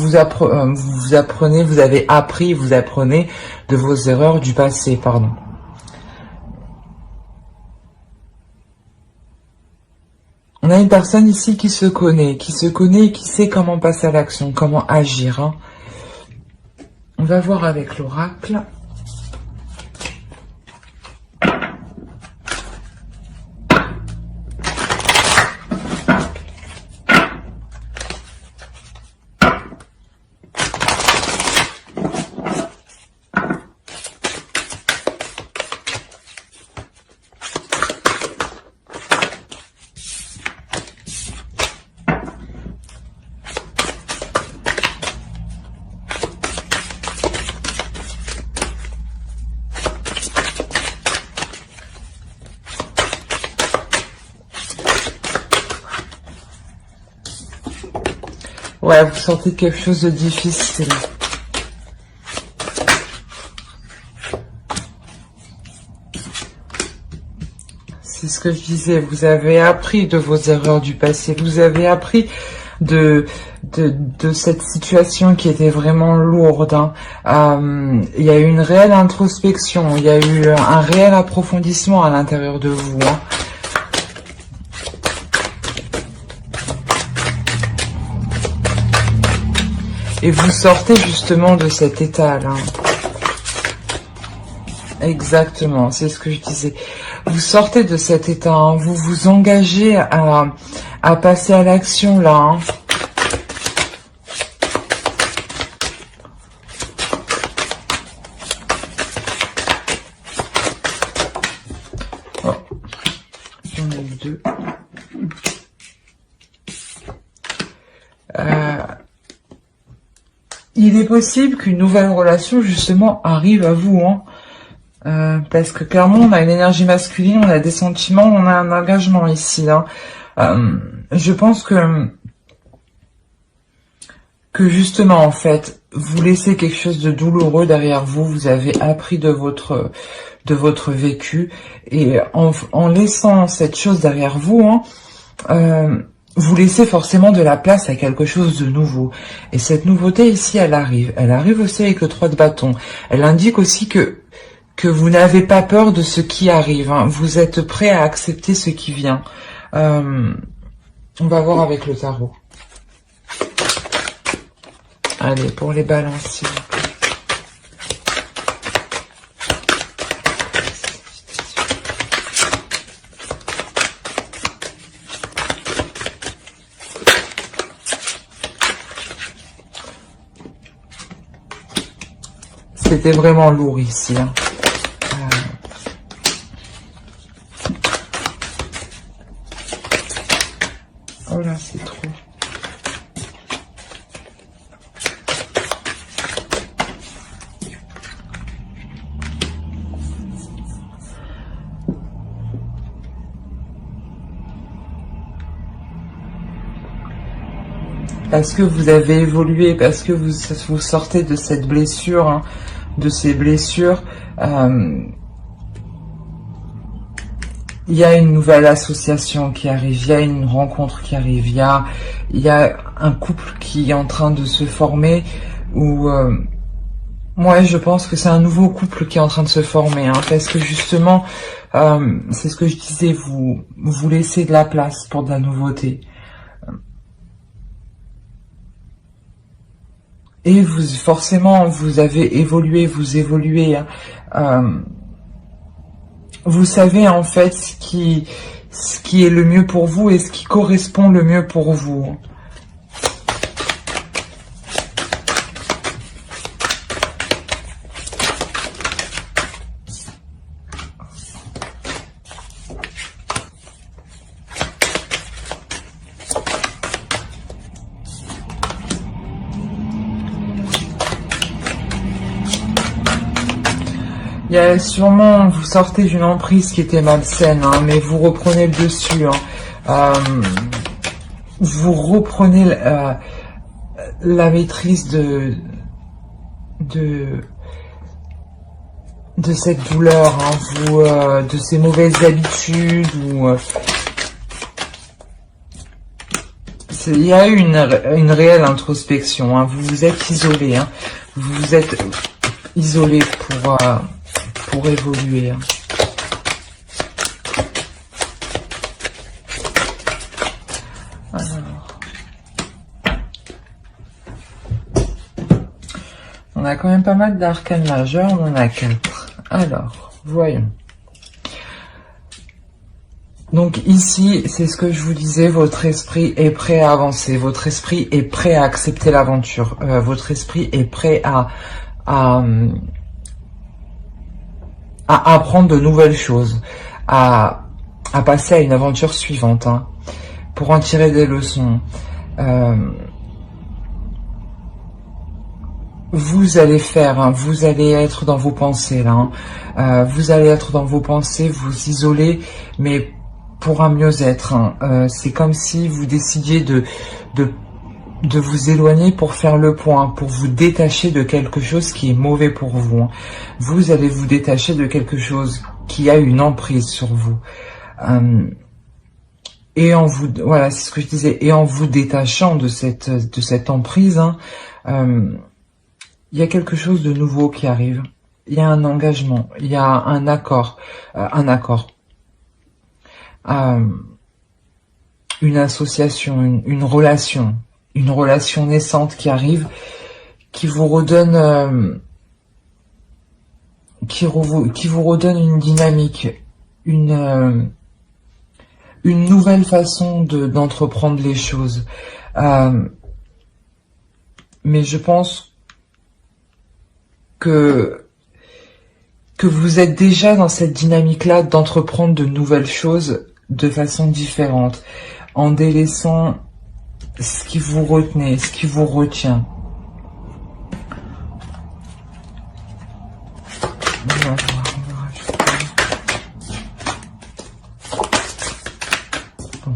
vous apprenez, vous avez appris, vous apprenez de vos erreurs du passé, pardon. On a une personne ici qui se connaît et qui sait comment passer à l'action, comment agir. Hein. On va voir avec l'oracle. Ouais, vous sentez quelque chose de difficile. C'est ce que je disais, vous avez appris de vos erreurs du passé, vous avez appris de cette situation qui était vraiment lourde. Hein. Il y a eu une réelle introspection, il y a eu un réel approfondissement à l'intérieur de vous. Hein. Et vous sortez justement de cet état-là. Exactement, c'est ce que je disais. Vous sortez de cet état, hein. Vous vous engagez à passer à l'action là. Hein. Oh. J'en ai eu deux. Il est possible qu'une nouvelle relation, justement, arrive à vous. Hein. Parce que clairement, on a une énergie masculine, on a des sentiments, on a un engagement ici. Hein. Je pense que justement, en fait, vous laissez quelque chose de douloureux derrière vous. Vous avez appris de votre vécu. Et en laissant cette chose derrière vous, hein, vous laissez forcément de la place à quelque chose de nouveau. Et cette nouveauté ici, elle arrive. Elle arrive aussi avec le 3 de bâton. Elle indique aussi que vous n'avez pas peur de ce qui arrive. Hein. Vous êtes prêt à accepter ce qui vient. On va voir avec le tarot. Allez, pour les balances, s'il vous plaît. C'était vraiment lourd ici. Hein. Oh là, c'est trop. Parce que vous avez évolué, parce que vous sortez de cette blessure, hein, de ces blessures, il y a une nouvelle association qui arrive, il y a une rencontre qui arrive, il y a un couple qui est en train de se former, ou moi je pense que c'est un nouveau couple qui est en train de se former, hein, parce que justement, c'est ce que je disais, vous laissez de la place pour de la nouveauté. Et forcément, vous avez évolué, vous évoluez. Hein. Vous savez en fait ce qui est le mieux pour vous et ce qui correspond le mieux pour vous. Il y a sûrement, vous sortez d'une emprise qui était malsaine, hein, mais vous reprenez le dessus. Hein. Vous reprenez la maîtrise de cette douleur, hein, de ces mauvaises habitudes. il y a une réelle introspection, hein. Vous vous êtes isolé, hein. Vous vous êtes isolé pour évoluer, hein. Alors, on a quand même pas mal d'arcanes majeurs, on en a 4. Alors, voyons. Donc ici, c'est ce que je vous disais, votre esprit est prêt à avancer, votre esprit est prêt à accepter l'aventure, votre esprit est prêt à apprendre de nouvelles choses, à passer à une aventure suivante, hein, pour en tirer des leçons. Vous allez faire, hein, vous allez être dans vos pensées là, hein, vous allez être dans vos pensées, vous isoler, mais pour un mieux-être, hein. C'est comme si vous décidiez de vous éloigner pour faire le point, pour vous détacher de quelque chose qui est mauvais pour vous, hein. Vous allez vous détacher de quelque chose qui a une emprise sur vous. Et en vous, voilà, c'est ce que je disais, et en vous détachant de cette emprise, hein, il y a quelque chose de nouveau qui arrive. Il y a un engagement, il y a un accord, une association, une relation naissante qui arrive, qui vous redonne, qui vous redonne une dynamique, une nouvelle façon d'entreprendre les choses. Mais je pense que vous êtes déjà dans cette dynamique-là d'entreprendre de nouvelles choses de façon différente, en délaissant ce qui vous retenait, ce qui vous retient. On va voir, on va rajouter. Bon.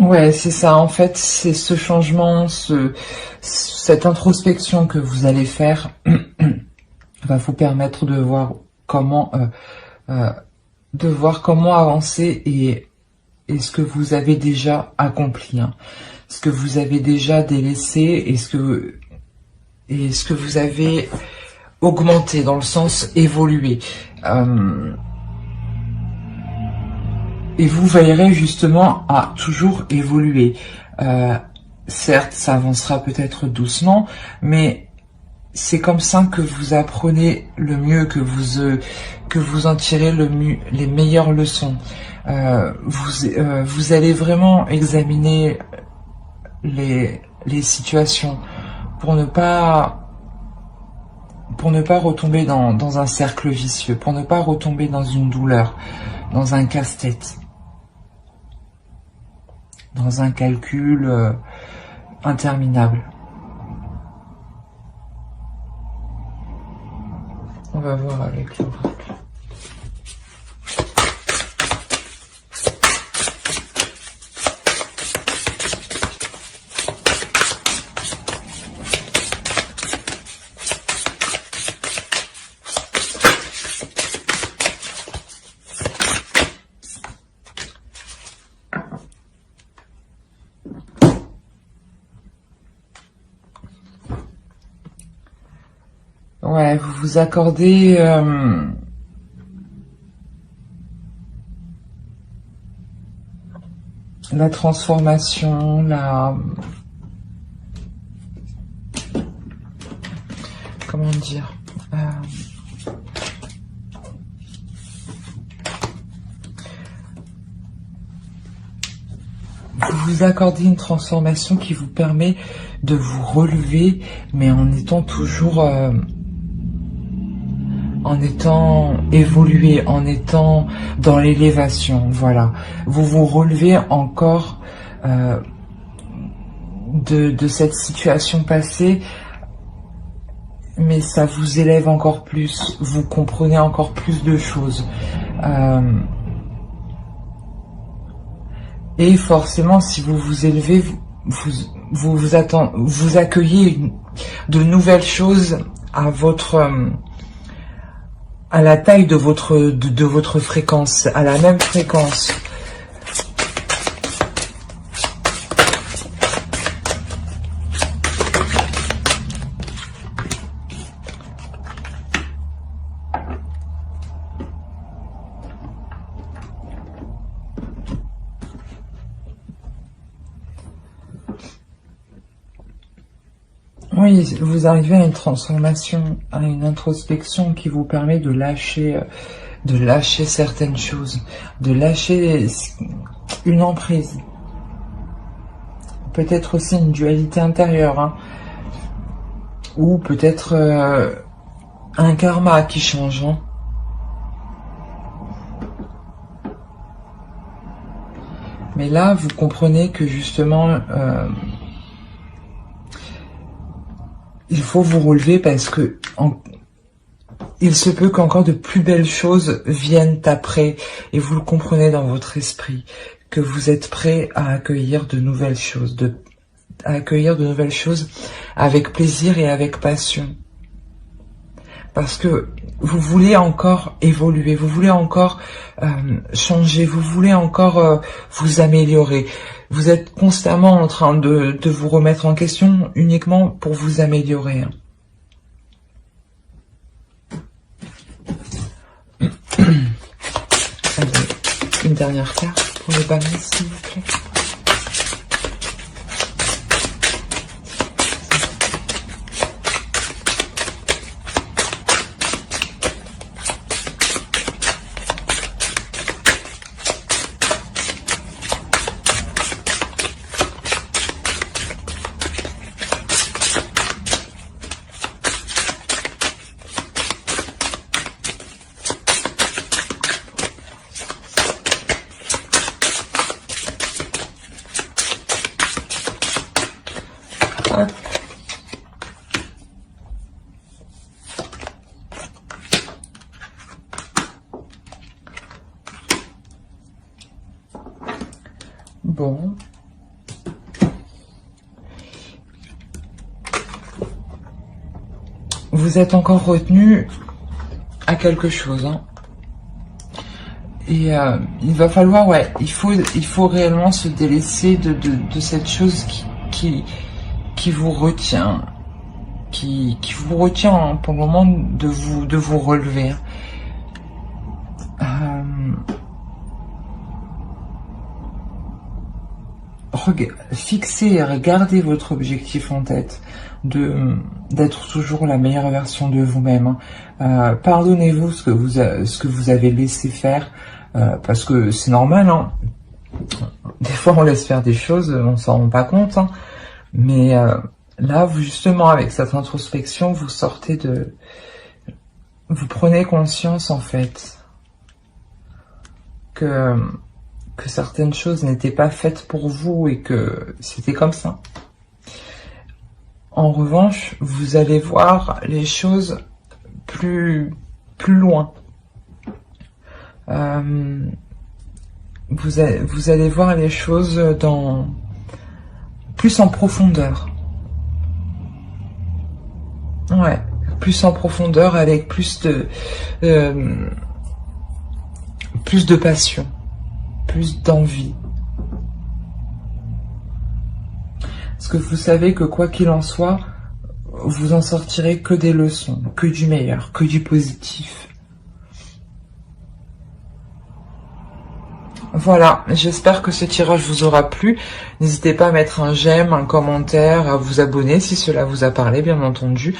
Ouais, c'est ça. En fait, c'est ce changement, cette introspection que vous allez faire va vous permettre de voir comment, avancer et ce que vous avez déjà accompli, hein. Ce que vous avez déjà délaissé et ce que vous avez augmenté dans le sens évolué. Et vous veillerez justement à toujours évoluer. Certes, ça avancera peut-être doucement, mais c'est comme ça que vous apprenez le mieux, que vous en tirez les meilleures leçons. Vous allez vraiment examiner les situations pour ne pas retomber dans un cercle vicieux, pour ne pas retomber dans une douleur, dans un casse-tête, dans un calcul interminable. On va voir avec l'oracle. Ouais, vous vous accordez la transformation, comment dire, vous vous accordez une transformation qui vous permet de vous relever, mais en étant toujours en étant évolué, en étant dans l'élévation, voilà. Vous vous relevez encore de cette situation passée, mais ça vous élève encore plus, vous comprenez encore plus de choses. Et forcément, si vous vous élevez, vous accueillez de nouvelles choses à à la taille de votre fréquence, à la même fréquence. Oui, vous arrivez à une transformation, à une introspection qui vous permet de lâcher certaines choses, de lâcher une emprise. Peut-être aussi une dualité intérieure, hein, ou peut-être un karma qui change. Hein. Mais là, vous comprenez que justement, il faut vous relever parce que il se peut qu'encore de plus belles choses viennent après, et vous le comprenez dans votre esprit, que vous êtes prêt à accueillir de nouvelles choses, avec plaisir et avec passion. Parce que vous voulez encore évoluer, vous voulez encore changer, vous voulez encore vous améliorer. Vous êtes constamment en train de vous remettre en question uniquement pour vous améliorer. Allez, une dernière carte pour les balances, s'il vous plaît. Bon. Vous êtes encore retenu à quelque chose, hein. Et il va falloir, ouais, il faut réellement se délaisser de cette chose qui vous retient, qui vous retient, hein, pour le moment de vous relever. Fixez et regardez votre objectif en tête, d'être toujours la meilleure version de vous-même. Pardonnez-vous ce que vous avez laissé faire, parce que c'est normal, hein. Des fois on laisse faire des choses, on s'en rend pas compte, hein. Mais là, justement, avec cette introspection, vous prenez conscience en fait que certaines choses n'étaient pas faites pour vous et que c'était comme ça. En revanche, vous allez voir les choses plus loin. Vous allez voir les choses plus en profondeur. Ouais, plus en profondeur, avec plus de passion. Plus d'envie. Parce que vous savez que quoi qu'il en soit, vous en sortirez que des leçons, que du meilleur, que du positif. Voilà, j'espère que ce tirage vous aura plu. N'hésitez pas à mettre un j'aime, un commentaire, à vous abonner si cela vous a parlé, bien entendu.